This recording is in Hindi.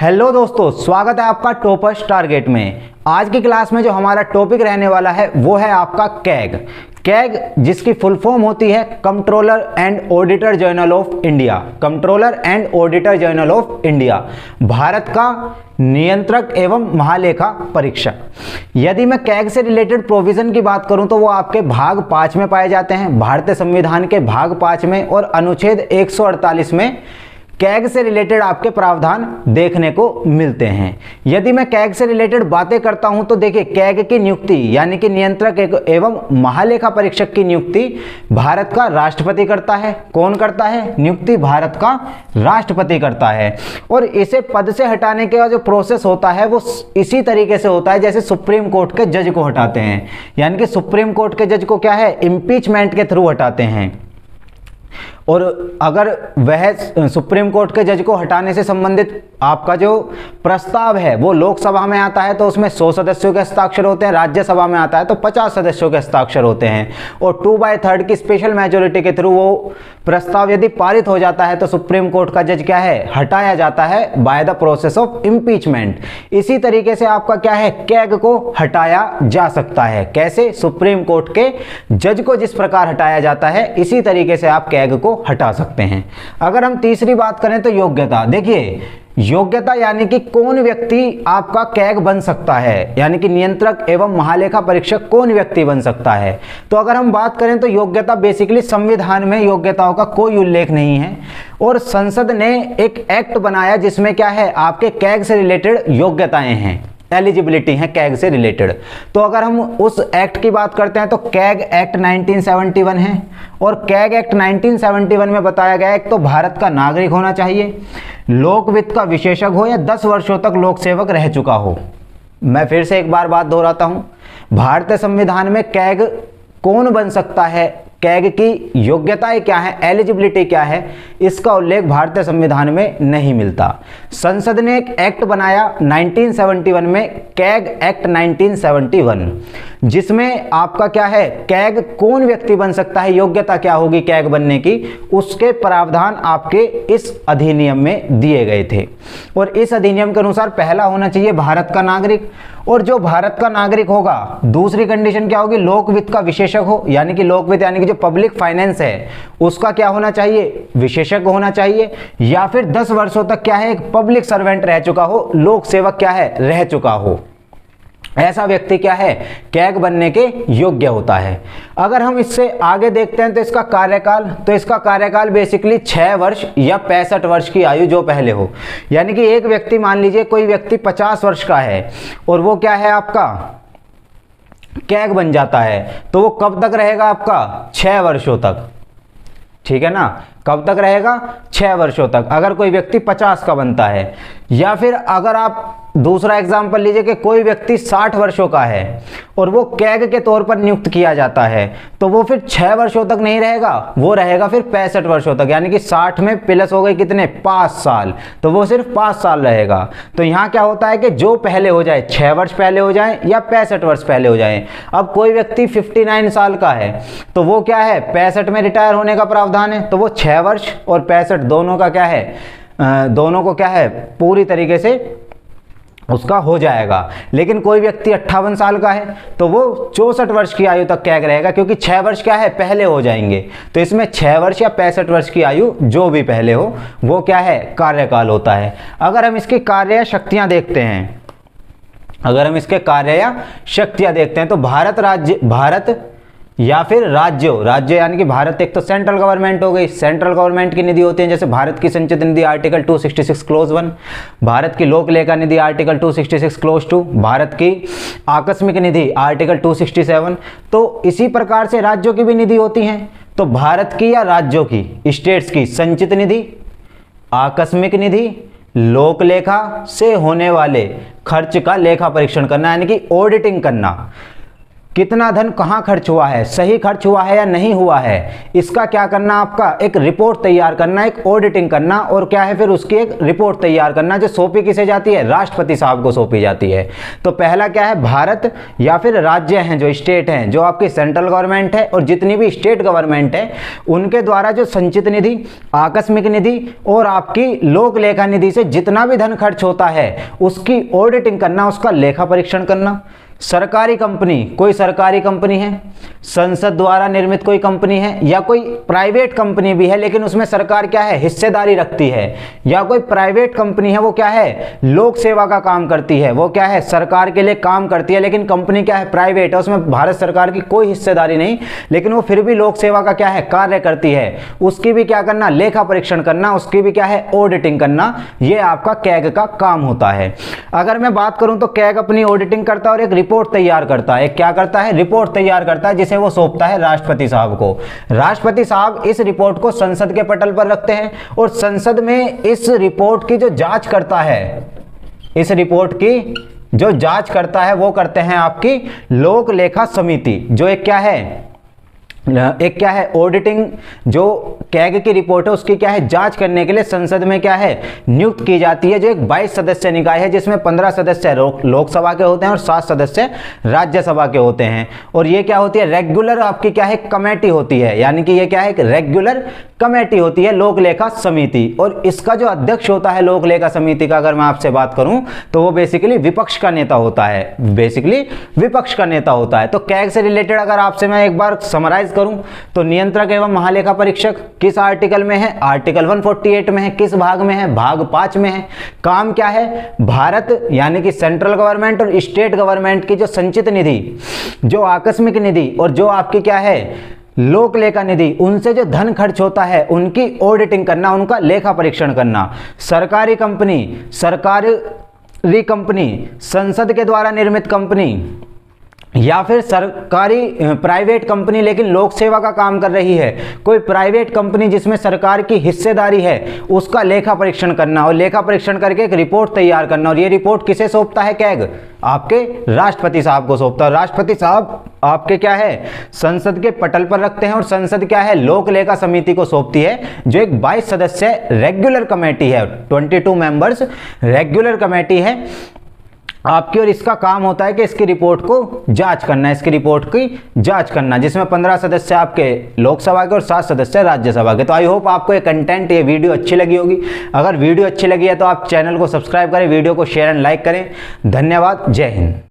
हेलो दोस्तों, स्वागत है आपका टॉपर्स टारगेट में। आज की क्लास में जो हमारा टॉपिक रहने वाला है वो है आपका कैग। कैग जिसकी फुल फॉर्म होती है controller and auditor general of India. Controller and auditor general of India Bharat का नियंत्रक एवं महालेखा परीक्षक। यदि मैं कैग से रिलेटेड प्रोविजन की बात करूं तो वो आपके भाग 5 में पाए जाते हैं, भारतीय संविधान के भाग 5 में, और अनुच्छेद 148 में कैग से रिलेटेड आपके प्रावधान देखने को मिलते हैं। यदि मैं कैग से रिलेटेड बातें करता हूं तो देखिए, कैग की नियुक्ति यानी कि नियंत्रक एवं महालेखा परीक्षक की नियुक्ति भारत का राष्ट्रपति करता है। कौन करता है? नियुक्ति भारत का राष्ट्रपति करता है। और इसे पद से हटाने का जो प्रोसेस होता है वो इसी तरीके से होता है जैसे सुप्रीम कोर्ट के जज को हटाते हैं। यानी कि सुप्रीम कोर्ट के जज को क्या है, इम्पीचमेंट के थ्रू हटाते हैं। और अगर वह सुप्रीम कोर्ट के जज को हटाने से संबंधित आपका जो प्रस्ताव है वो लोकसभा में आता है तो उसमें 100 सदस्यों के हस्ताक्षर होते हैं, राज्यसभा में आता है तो 50 सदस्यों के हस्ताक्षर होते हैं। और 2/3 की स्पेशल मेजोरिटी के थ्रू वो प्रस्ताव यदि पारित हो जाता है तो सुप्रीम कोर्ट का जज क्या है, हटाया जाता है by the process of impeachment. इसी तरीके से आपका क्या है, कैग को हटाया जा सकता है। कैसे? सुप्रीम कोर्ट के जज को जिस प्रकार हटाया जाता है इसी तरीके से आप कैग को हटा सकते हैं। अगर हम तीसरी बात करें तो योग्यता। देखिए, योग्यता यानी कि कौन व्यक्ति आपका कैग बन सकता है, यानी कि नियंत्रक एवं महालेखा परीक्षक कौन व्यक्ति बन सकता है। तो अगर हम बात करें तो योग्यता बेसिकली संविधान में योग्यताओं का कोई उल्लेख नहीं है, और संसद ने एक एक्ट बनाया जिसमें क्या है, आपके कैग से रिलेटेड योग्यताएं हैं, एलिजिबिलिटी है कैग से रिलेटेड। तो अगर हम उस एक्ट की बात करते हैं तो कैग एक्ट 1971 है। और कैग एक्ट 1971 में बताया गया है, एक तो भारत का नागरिक होना चाहिए, लोकवित्त का विशेषज्ञ हो या 10 वर्षों तक लोक सेवक रह चुका हो। मैं फिर से एक बार बात दोहराता हूं, भारतीय संविधान में कैग कौन बन सकता है, कैग की योग्यताएं क्या है, एलिजिबिलिटी क्या है, इसका उल्लेख भारतीय संविधान में नहीं मिलता। संसद ने एक एक्ट बनाया 1971 में, कैग एक्ट 1971, जिसमें आपका क्या है, कैग कौन व्यक्ति बन सकता है, योग्यता क्या होगी कैग बनने की, उसके प्रावधान आपके इस अधिनियम में दिए गए थे। और इस अधिनियम के अनुसार पहला होना चाहिए भारत का नागरिक, और जो भारत का नागरिक होगा दूसरी कंडीशन क्या होगी, लोकवित्त का विशेषज्ञ हो, यानी कि लोकवित्त यानी कि जो पब्लिक फाइनेंस है उसका क्या होना चाहिए, विशेषज्ञ होना चाहिए, या फिर 10 वर्षों तक क्या है, एक पब्लिक सर्वेंट रह चुका हो, लोक सेवक क्या है, रह चुका हो। ऐसा व्यक्ति क्या है, कैग बनने के योग्य होता है। अगर हम इससे आगे देखते हैं तो इसका कार्यकाल बेसिकली 6 वर्ष या 65 वर्ष की आयु जो पहले हो। यानी कि एक व्यक्ति, मान लीजिए कोई व्यक्ति 50 वर्ष का है और वो क्या है, आपका कैग बन जाता है, तो वो कब तक रहेगा, आपका 6 वर्षों तक। ठीक है ना, कब तक रहेगा, 6 वर्षों तक, अगर कोई व्यक्ति 50 का बनता है। या फिर अगर आप दूसरा एग्जाम्पल लीजिए कि कोई व्यक्ति 60 वर्षों का है और वो कैग के तौर पर नियुक्त किया जाता है, तो वो फिर 6 वर्षों तक नहीं रहेगा, वो रहेगा फिर 65 वर्षों तक। यानी कि 60 में प्लस हो गए कितने, 5 साल, तो वो सिर्फ 5 साल रहेगा। तो यहाँ क्या होता है कि जो पहले हो जाए, 6 वर्ष पहले हो जाए या 65 वर्ष पहले हो जाए। अब कोई व्यक्ति 59 साल का है तो वो क्या है, 65 में रिटायर होने का प्रावधान है, तो वो 6 वर्ष और 65 दोनों का क्या है, दोनों को क्या है, पूरी तरीके से उसका हो जाएगा। लेकिन कोई व्यक्ति 58 साल का है तो वो 64 वर्ष की आयु तक कैग रहेगा, क्योंकि 6 वर्ष क्या है, पहले हो जाएंगे। तो इसमें 6 वर्ष या 65 वर्ष की आयु जो भी पहले हो वो क्या है, कार्यकाल होता है। अगर हम इसकी कार्य या शक्तियां देखते हैं, तो भारत या फिर राज्य यानी कि भारत एक तो सेंट्रल गवर्नमेंट हो गई, सेंट्रल गवर्नमेंट की निधि होती है, जैसे भारत की संचित निधि आर्टिकल 266 क्लोज 1, भारत की लोक लेखा निधि आर्टिकल 266 क्लोज 2, भारत की आकस्मिक निधि आर्टिकल 267। तो इसी प्रकार से राज्यों की भी निधि होती हैं। तो भारत की या राज्यों की, स्टेट्स की संचित निधि, आकस्मिक निधि, लोक लेखा से होने वाले खर्च का लेखा परीक्षण करना, यानी कि ऑडिटिंग करना। कितना धन कहाँ खर्च हुआ है, सही खर्च हुआ है या नहीं हुआ है, इसका क्या करना, आपका एक रिपोर्ट तैयार करना, एक ऑडिटिंग करना, और क्या है फिर उसकी एक रिपोर्ट तैयार करना जो सौंपी किसे जाती है, राष्ट्रपति साहब को सौंपी जाती है। तो पहला क्या है, भारत या फिर राज्य हैं जो स्टेट हैं, जो आपकी सेंट्रल गवर्नमेंट है और जितनी भी स्टेट गवर्नमेंट है, उनके द्वारा जो संचित निधि, आकस्मिक निधि और आपकी लोक लेखा निधि से जितना भी धन खर्च होता है उसकी ऑडिटिंग करना, उसका लेखा परीक्षण करना। सरकारी कंपनी, कोई सरकारी कंपनी है, संसद द्वारा निर्मित कोई कंपनी है, या कोई प्राइवेट कंपनी भी है लेकिन उसमें सरकार क्या है, हिस्सेदारी रखती है, या कोई प्राइवेट कंपनी है वो क्या है, लोक सेवा का काम करती है, वो क्या है, सरकार के लिए काम करती है लेकिन कंपनी क्या है, प्राइवेट है, उसमें भारत सरकार की कोई हिस्सेदारी नहीं, लेकिन वो फिर भी लोक सेवा का क्या है, कार्य करती है, उसकी भी क्या करना, लेखा परीक्षण करना, उसकी भी क्या है, ऑडिटिंग करना। ये आपका कैग का काम होता है। अगर मैं बात करूं तो कैग अपनी ऑडिटिंग करता है और एक रिपोर्ट तैयार करता है। क्या करता है, रिपोर्ट तैयार करता है जिसे वो सौंपता है राष्ट्रपति साहब को। राष्ट्रपति साहब इस रिपोर्ट को संसद के पटल पर रखते हैं और संसद में इस रिपोर्ट की जो जांच करता है, इस रिपोर्ट की जो जांच करता है वो करते हैं आपकी लोक लेखा समिति, जो एक क्या है, एक क्या है, ऑडिटिंग, जो कैग की रिपोर्ट है उसकी क्या है, जांच करने के लिए संसद में क्या है, नियुक्त की जाती है, जो एक 22 सदस्य निकाय है जिसमें 15 सदस्य लोकसभा के होते हैं और 7 सदस्य राज्यसभा के होते हैं। और ये क्या होती है, रेगुलर आपकी क्या है, कमेटी होती है, यानी कि ये क्या है, एक रेगुलर कमेटी होती है लोक लेखा समिति। और इसका जो अध्यक्ष होता है लोक लेखा समिति का, अगर मैं आपसे बात करूं तो वो बेसिकली विपक्ष का नेता होता है, बेसिकली विपक्ष का नेता होता है। तो कैग से रिलेटेड अगर आपसे मैं एक बार समराइज करूं तो नियंत्रक एवं महालेखा परीक्षक किस आर्टिकल में है, आर्टिकल 148 में है, किस भाग में है, भाग 5 में है। काम क्या है, भारत यानी कि सेंट्रल गवर्नमेंट और स्टेट गवर्नमेंट की जो संचित निधि, जो आकस्मिक निधि और जो आपकी क्या है, लोक लेखा निधि, उनसे जो धन खर्च होता है उनकी ऑडिटिंग करना, उनका लेखा परीक्षण करना। सरकारी कंपनी, सरकारी कंपनी, संसद के द्वारा निर्मित कंपनी या फिर सरकारी प्राइवेट कंपनी लेकिन लोक सेवा का काम कर रही है, कोई प्राइवेट कंपनी जिसमें सरकार की हिस्सेदारी है, उसका लेखा परीक्षण करना और लेखा परीक्षण करके एक रिपोर्ट तैयार करना। और ये रिपोर्ट किसे सौंपता है कैग, आपके राष्ट्रपति साहब को सौंपता है। राष्ट्रपति साहब आपके क्या है, संसद के पटल पर रखते हैं और संसद क्या है, लोक लेखा समिति को सौंपती है, जो एक 22 सदस्य रेगुलर कमेटी है, 22 मेंबर्स रेगुलर कमेटी है आपकी। और इसका काम होता है कि इसकी रिपोर्ट को जांच करना, इसकी रिपोर्ट की जांच करना, जिसमें 15 सदस्य आपके लोकसभा के और 7 सदस्य राज्यसभा के। तो आई होप आपको ये कंटेंट, ये वीडियो अच्छी लगी होगी। अगर वीडियो अच्छी लगी है तो आप चैनल को सब्सक्राइब करें, वीडियो को शेयर एंड लाइक करें। धन्यवाद, जय हिंद।